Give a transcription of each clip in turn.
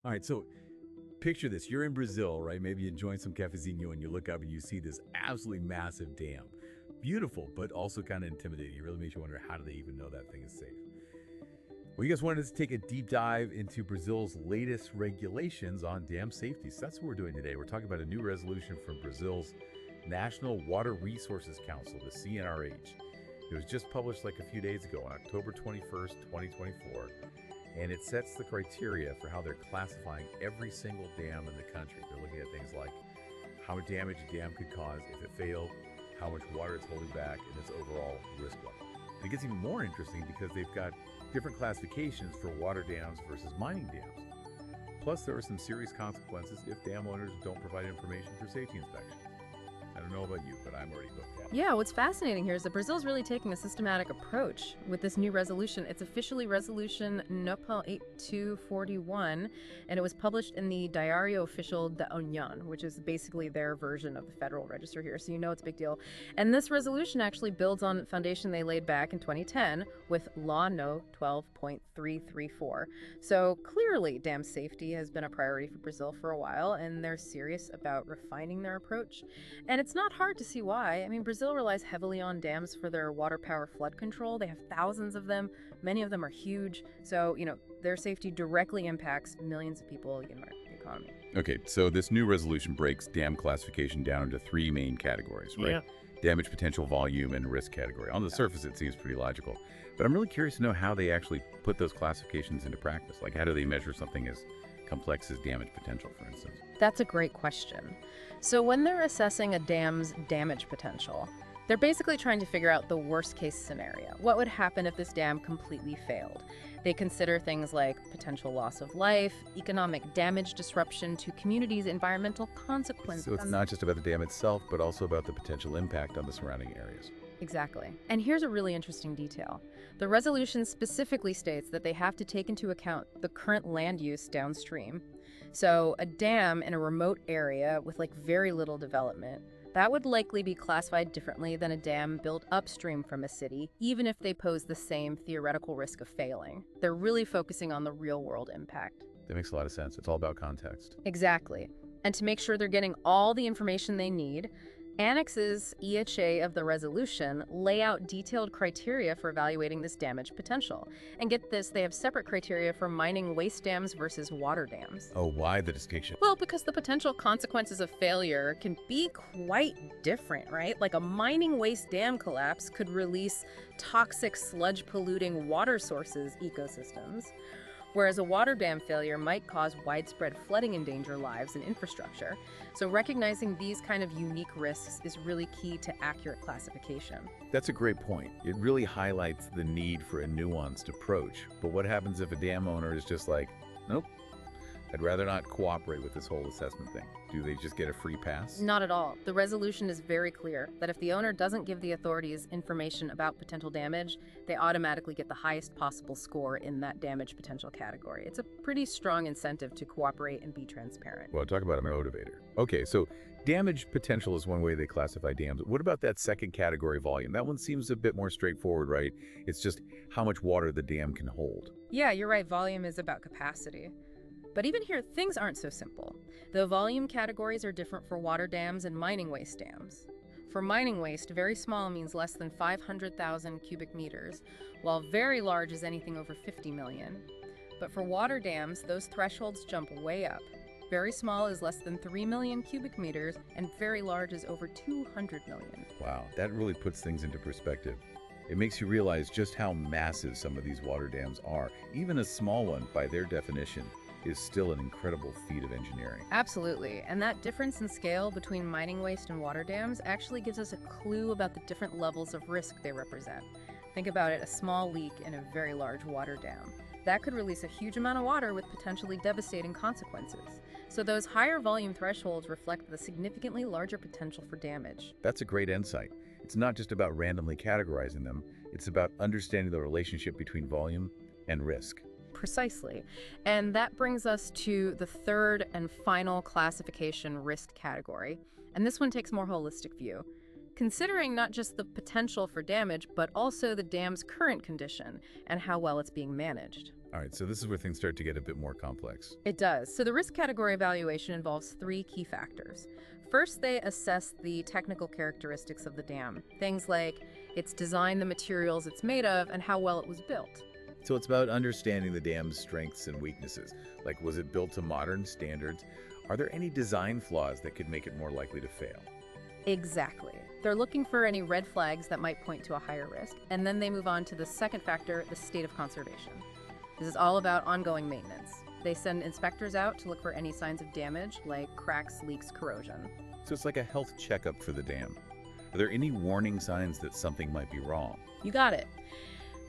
All right, so picture this. You're in Brazil, right? Maybe you're enjoying some cafezinho and you look up and you see this absolutely massive dam. Beautiful, but also kind of intimidating. It really makes you wonder, how do they even know that thing is safe? Well, you guys wanted us to take a deep dive into Brazil's latest regulations on dam safety. So that's what we're doing today. We're talking about a new resolution from Brazil's National Water Resources Council, the CNRH. It was just published like a few days ago on October 21st, 2024. And it sets the criteria for how they're classifying every single dam in the country. They're looking at things like how much damage a dam could cause if it failed, how much water it's holding back, and its overall risk level. And it gets even more interesting because they've got different classifications for water dams versus mining dams. Plus, there are some serious consequences if dam owners don't provide information for safety inspections. I don't know about you, but I'm already hooked. Yeah, what's fascinating here is that Brazil's really taking a systematic approach with this new resolution. It's officially Resolution NOPA 8241, and it was published in the Diário Oficial da União, which is basically their version of the Federal Register here, so you know it's a big deal. And this resolution actually builds on a foundation they laid back in 2010 with Law No. 12.334. So clearly, dam safety has been a priority for Brazil for a while, and they're serious about refining their approach. And it's not hard to see why. I mean, Brazil relies heavily on dams for their water power flood control. They have thousands of them. Many of them are huge. So, their safety directly impacts millions of people in the economy. Okay, so this new resolution breaks dam classification down into three main categories, right? Yeah. Damage potential, volume, and risk category. On the surface, it seems pretty logical. But I'm really curious to know how they actually put those classifications into practice. Like, how do they measure something as complex as damage potential, for instance? That's a great question. So when they're assessing a dam's damage potential, they're basically trying to figure out the worst case scenario. What would happen if this dam completely failed? They consider things like potential loss of life, economic damage disruption to communities, environmental consequences. So it's not just about the dam itself, but also about the potential impact on the surrounding areas. Exactly. And here's a really interesting detail. The resolution specifically states that they have to take into account the current land use downstream. So a dam in a remote area with very little development, that would likely be classified differently than a dam built upstream from a city, even if they pose the same theoretical risk of failing. They're really focusing on the real-world impact. That makes a lot of sense. It's all about context. Exactly. And to make sure they're getting all the information they need, Annexes EHA of the resolution lay out detailed criteria for evaluating this damage potential. And get this, they have separate criteria for mining waste dams versus water dams. Oh, why the distinction? Well, because the potential consequences of failure can be quite different, right? Like a mining waste dam collapse could release toxic sludge-polluting water sources ecosystems, whereas a water dam failure might cause widespread flooding, endanger lives and infrastructure. So recognizing these kind of unique risks is really key to accurate classification. That's a great point. It really highlights the need for a nuanced approach. But what happens if a dam owner is just like, nope, I'd rather not cooperate with this whole assessment thing? Do they just get a free pass? Not at all. The resolution is very clear that if the owner doesn't give the authorities information about potential damage, they automatically get the highest possible score in that damage potential category. It's a pretty strong incentive to cooperate and be transparent. Well, talk about a motivator. Okay, so damage potential is one way they classify dams. What about that second category, volume? That one seems a bit more straightforward, right? It's just how much water the dam can hold. Yeah, you're right. Volume is about capacity. But even here, things aren't so simple. The volume categories are different for water dams and mining waste dams. For mining waste, very small means less than 500,000 cubic meters, while very large is anything over 50 million. But for water dams, those thresholds jump way up. Very small is less than 3 million cubic meters, and very large is over 200 million. Wow, that really puts things into perspective. It makes you realize just how massive some of these water dams are. Even a small one, by their definition, is still an incredible feat of engineering. Absolutely. And that difference in scale between mining waste and water dams actually gives us a clue about the different levels of risk they represent. Think about it, a small leak in a very large water dam. That could release a huge amount of water with potentially devastating consequences. So those higher volume thresholds reflect the significantly larger potential for damage. That's a great insight. It's not just about randomly categorizing them, it's about understanding the relationship between volume and risk. Precisely. And that brings us to the third and final classification risk category. And this one takes a more holistic view, considering not just the potential for damage, but also the dam's current condition and how well it's being managed. All right, so this is where things start to get a bit more complex. It does. So the risk category evaluation involves three key factors. First, they assess the technical characteristics of the dam. Things like its design, the materials it's made of, and how well it was built. So it's about understanding the dam's strengths and weaknesses. Like, was it built to modern standards? Are there any design flaws that could make it more likely to fail? Exactly. They're looking for any red flags that might point to a higher risk. And then they move on to the second factor, the state of conservation. This is all about ongoing maintenance. They send inspectors out to look for any signs of damage, like cracks, leaks, corrosion. So it's like a health checkup for the dam. Are there any warning signs that something might be wrong? You got it.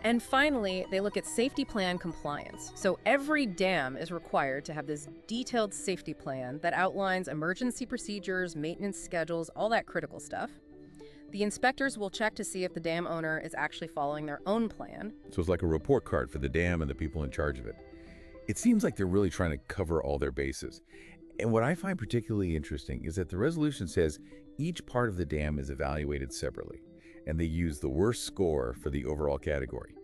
And finally, they look at safety plan compliance. So every dam is required to have this detailed safety plan that outlines emergency procedures, maintenance schedules, all that critical stuff. The inspectors will check to see if the dam owner is actually following their own plan. So it's like a report card for the dam and the people in charge of it. It seems like they're really trying to cover all their bases. And what I find particularly interesting is that the resolution says each part of the dam is evaluated separately, and they use the worst score for the overall category.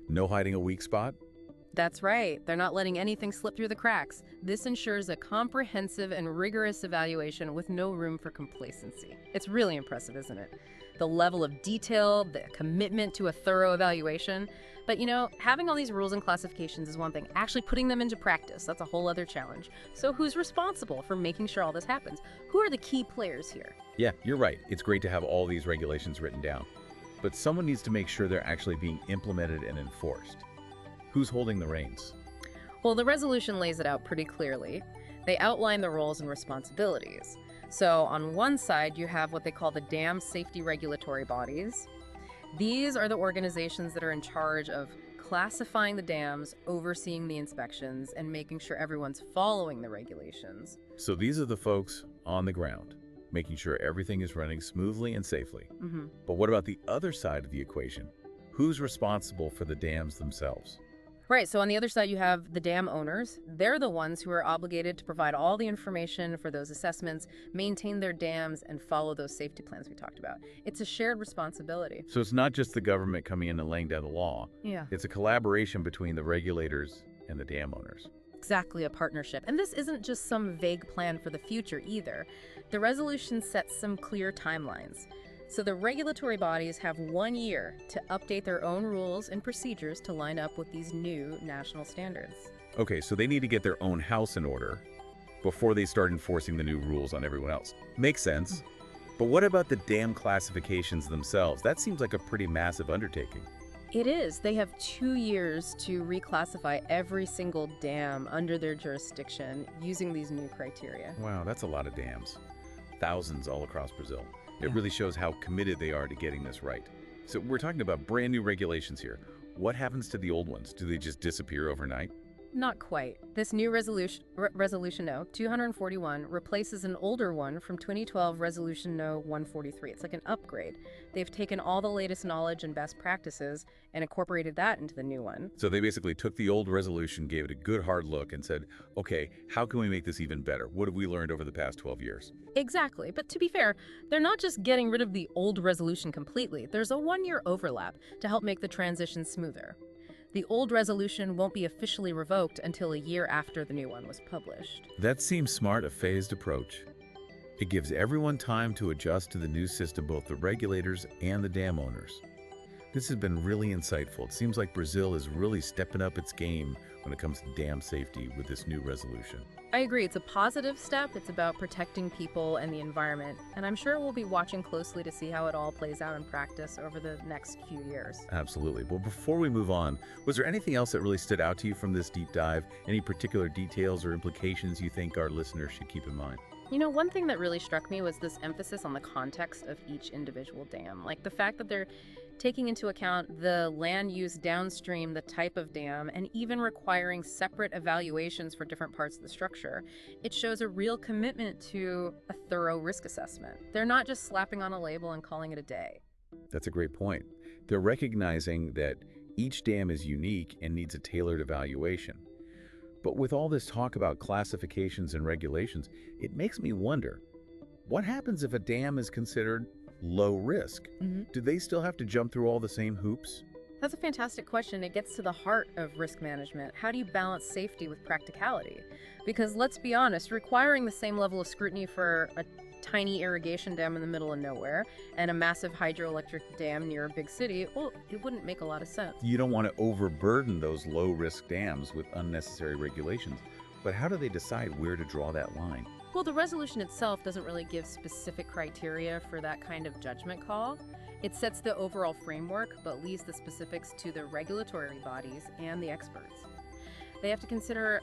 No hiding a weak spot? That's right. They're not letting anything slip through the cracks. This ensures a comprehensive and rigorous evaluation with no room for complacency. It's really impressive, isn't it? The level of detail, the commitment to a thorough evaluation. But you know, having all these rules and classifications is one thing. Actually putting them into practice, that's a whole other challenge. So who's responsible for making sure all this happens? Who are the key players here? Yeah, you're right. It's great to have all these regulations written down. But someone needs to make sure they're actually being implemented and enforced. Who's holding the reins? Well, the resolution lays it out pretty clearly. They outline the roles and responsibilities. So on one side, you have what they call the dam safety regulatory bodies. These are the organizations that are in charge of classifying the dams, overseeing the inspections, and making sure everyone's following the regulations. So these are the folks on the ground, making sure everything is running smoothly and safely. But what about the other side of the equation? Who's responsible for the dams themselves? Right, so on the other side, you have the dam owners. They're the ones who are obligated to provide all the information for those assessments, maintain their dams, and follow those safety plans we talked about. It's a shared responsibility. So it's not just the government coming in and laying down the law. Yeah. It's a collaboration between the regulators and the dam owners. Exactly, a partnership. And this isn't just some vague plan for the future either. The resolution sets some clear timelines. So the regulatory bodies have 1 year to update their own rules and procedures to line up with these new national standards. Okay, so they need to get their own house in order before they start enforcing the new rules on everyone else. Makes sense. But what about the dam classifications themselves? That seems like a pretty massive undertaking. It is. They have 2 years to reclassify every single dam under their jurisdiction using these new criteria. Wow, that's a lot of dams. Thousands all across Brazil. It really shows how committed they are to getting this right. So we're talking about brand new regulations here. What happens to the old ones? Do they just disappear overnight? Not quite. This new resolution, no, 241, replaces an older one from 2012, Resolution No. 143. It's like an upgrade. They've taken all the latest knowledge and best practices and incorporated that into the new one. So they basically took the old resolution, gave it a good hard look, and said, okay, how can we make this even better? What have we learned over the past 12 years? Exactly. But to be fair, they're not just getting rid of the old resolution completely. There's a 1-year overlap to help make the transition smoother. The old resolution won't be officially revoked until a year after the new one was published. That seems smart, a phased approach. It gives everyone time to adjust to the new system, both the regulators and the dam owners. This has been really insightful. It seems like Brazil is really stepping up its game when it comes to dam safety with this new resolution. I agree. It's a positive step. It's about protecting people and the environment. And I'm sure we'll be watching closely to see how it all plays out in practice over the next few years. Absolutely. Well, before we move on, was there anything else that really stood out to you from this deep dive? Any particular details or implications you think our listeners should keep in mind? You know, one thing that really struck me was this emphasis on the context of each individual dam. Like the fact that they're taking into account the land use downstream, the type of dam, and even requiring separate evaluations for different parts of the structure. It shows a real commitment to a thorough risk assessment. They're not just slapping on a label and calling it a day. That's a great point. They're recognizing that each dam is unique and needs a tailored evaluation. But with all this talk about classifications and regulations, it makes me wonder, what happens if a dam is considered low risk? Do they still have to jump through all the same hoops? That's a fantastic question. It gets to the heart of risk management. How do you balance safety with practicality? Because let's be honest, requiring the same level of scrutiny for a tiny irrigation dam in the middle of nowhere and a massive hydroelectric dam near a big city, well, it wouldn't make a lot of sense. You don't want to overburden those low-risk dams with unnecessary regulations. But how do they decide where to draw that line? Well, the resolution itself doesn't really give specific criteria for that kind of judgment call. It sets the overall framework, but leaves the specifics to the regulatory bodies and the experts. They have to consider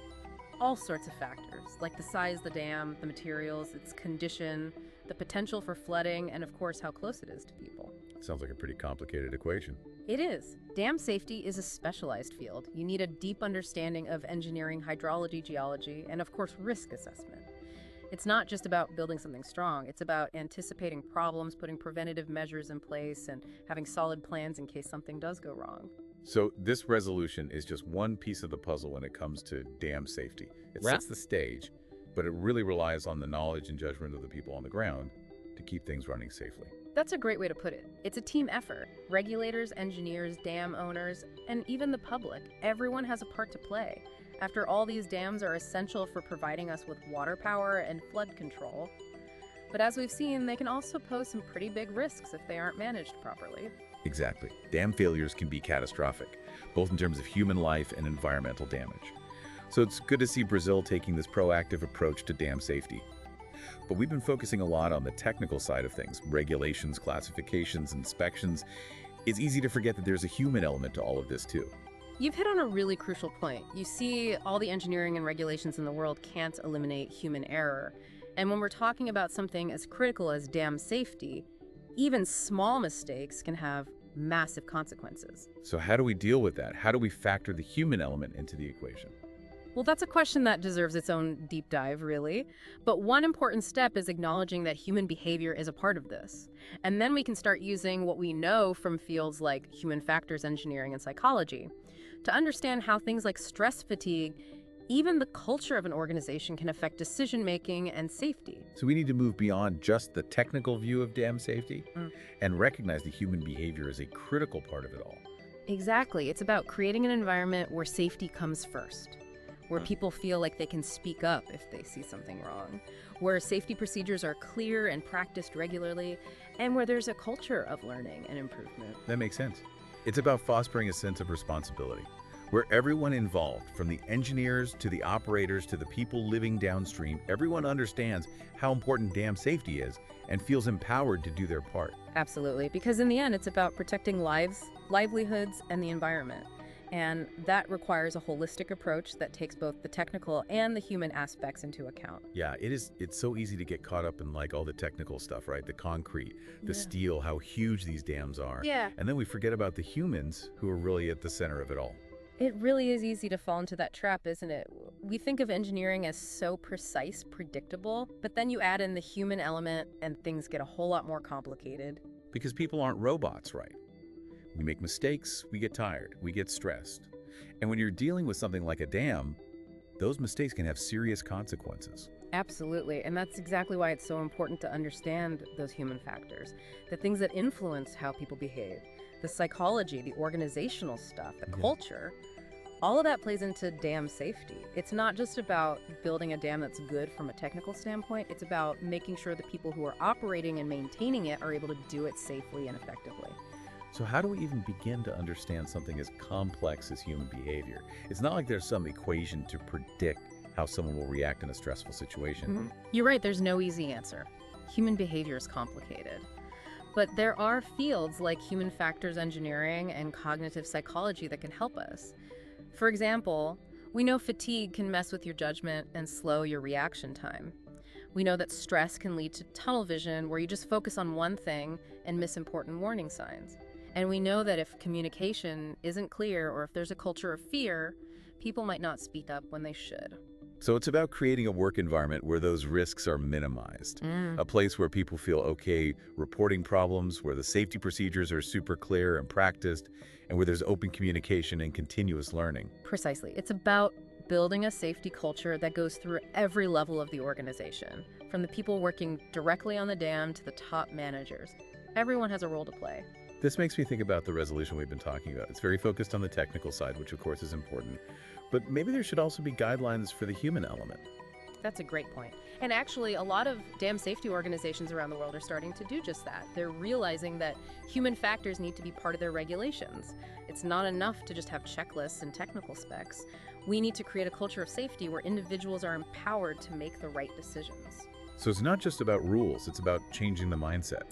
all sorts of factors, like the size of the dam, the materials, its condition, the potential for flooding, and of course how close it is to people. Sounds like a pretty complicated equation. It is. Dam safety is a specialized field. You need a deep understanding of engineering, hydrology, geology, and of course risk assessment. It's not just about building something strong. It's about anticipating problems, putting preventative measures in place, and having solid plans in case something does go wrong. So this resolution is just one piece of the puzzle when it comes to dam safety. It sets the stage, but it really relies on the knowledge and judgment of the people on the ground to keep things running safely. That's a great way to put it. It's a team effort. Regulators, engineers, dam owners, and even the public. Everyone has a part to play. After all, these dams are essential for providing us with water power and flood control. But as we've seen, they can also pose some pretty big risks if they aren't managed properly. Exactly. Dam failures can be catastrophic, both in terms of human life and environmental damage. So it's good to see Brazil taking this proactive approach to dam safety. But we've been focusing a lot on the technical side of things, regulations, classifications, inspections. It's easy to forget that there's a human element to all of this too. You've hit on a really crucial point. You see, all the engineering and regulations in the world can't eliminate human error. And when we're talking about something as critical as dam safety, even small mistakes can have massive consequences. So how do we deal with that? How do we factor the human element into the equation? Well, that's a question that deserves its own deep dive, really. But one important step is acknowledging that human behavior is a part of this. And then we can start using what we know from fields like human factors engineering and psychology to understand how things like stress fatigue, even the culture of an organization, can affect decision-making and safety. So we need to move beyond just the technical view of dam safety and recognize that human behavior is a critical part of it all. Exactly. It's about creating an environment where safety comes first, where people feel like they can speak up if they see something wrong, where safety procedures are clear and practiced regularly, and where there's a culture of learning and improvement. That makes sense. It's about fostering a sense of responsibility, where everyone involved, from the engineers to the operators to the people living downstream, everyone understands how important dam safety is and feels empowered to do their part. Absolutely, because in the end, it's about protecting lives, livelihoods, and the environment. And that requires a holistic approach that takes both the technical and the human aspects into account. Yeah, it's so easy to get caught up in like all the technical stuff, right? The concrete, the steel, how huge these dams are. Yeah. And then we forget about the humans who are really at the center of it all. It really is easy to fall into that trap, isn't it? We think of engineering as so precise, predictable, but then you add in the human element and things get a whole lot more complicated. Because people aren't robots, right? We make mistakes, we get tired, we get stressed. And when you're dealing with something like a dam, those mistakes can have serious consequences. Absolutely, and that's exactly why it's so important to understand those human factors, the things that influence how people behave, the psychology, the organizational stuff, the culture. All of that plays into dam safety. It's not just about building a dam that's good from a technical standpoint, it's about making sure the people who are operating and maintaining it are able to do it safely and effectively. So how do we even begin to understand something as complex as human behavior? It's not like there's some equation to predict how someone will react in a stressful situation. You're right, there's no easy answer. Human behavior is complicated. But there are fields like human factors engineering and cognitive psychology that can help us. For example, we know fatigue can mess with your judgment and slow your reaction time. We know that stress can lead to tunnel vision, where you just focus on one thing and miss important warning signs. And we know that if communication isn't clear or if there's a culture of fear, people might not speak up when they should. So it's about creating a work environment where those risks are minimized, a place where people feel okay reporting problems, where the safety procedures are super clear and practiced, and where there's open communication and continuous learning. Precisely. It's about building a safety culture that goes through every level of the organization, from the people working directly on the dam to the top managers. Everyone has a role to play. This makes me think about the resolution we've been talking about. It's very focused on the technical side, which of course is important, but maybe there should also be guidelines for the human element. That's a great point. And actually, a lot of dam safety organizations around the world are starting to do just that. They're realizing that human factors need to be part of their regulations. It's not enough to just have checklists and technical specs. We need to create a culture of safety where individuals are empowered to make the right decisions. So it's not just about rules, it's about changing the mindset.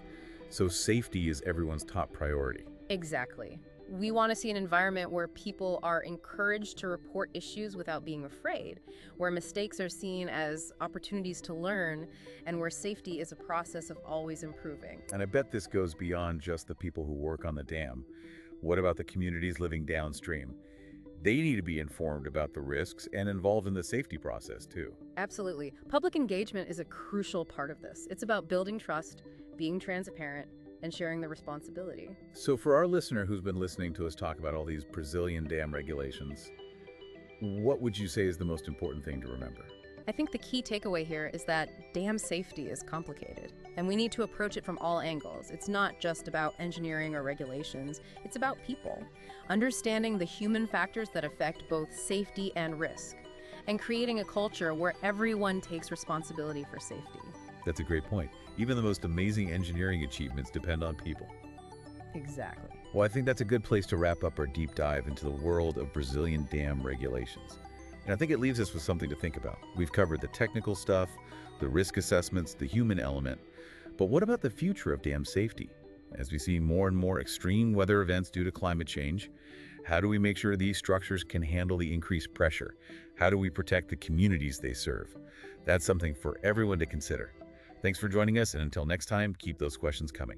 So safety is everyone's top priority. Exactly. We want to see an environment where people are encouraged to report issues without being afraid, where mistakes are seen as opportunities to learn, and where safety is a process of always improving. And I bet this goes beyond just the people who work on the dam. What about the communities living downstream? They need to be informed about the risks and involved in the safety process too. Absolutely. Public engagement is a crucial part of this. It's about building trust, being transparent, and sharing the responsibility. So for our listener who's been listening to us talk about all these Brazilian dam regulations, what would you say is the most important thing to remember? I think the key takeaway here is that dam safety is complicated, and we need to approach it from all angles. It's not just about engineering or regulations, it's about people. Understanding the human factors that affect both safety and risk, and creating a culture where everyone takes responsibility for safety. That's a great point. Even the most amazing engineering achievements depend on people. Exactly. Well, I think that's a good place to wrap up our deep dive into the world of Brazilian dam regulations. And I think it leaves us with something to think about. We've covered the technical stuff, the risk assessments, the human element. But what about the future of dam safety? As we see more and more extreme weather events due to climate change, how do we make sure these structures can handle the increased pressure? How do we protect the communities they serve? That's something for everyone to consider. Thanks for joining us, and until next time, keep those questions coming.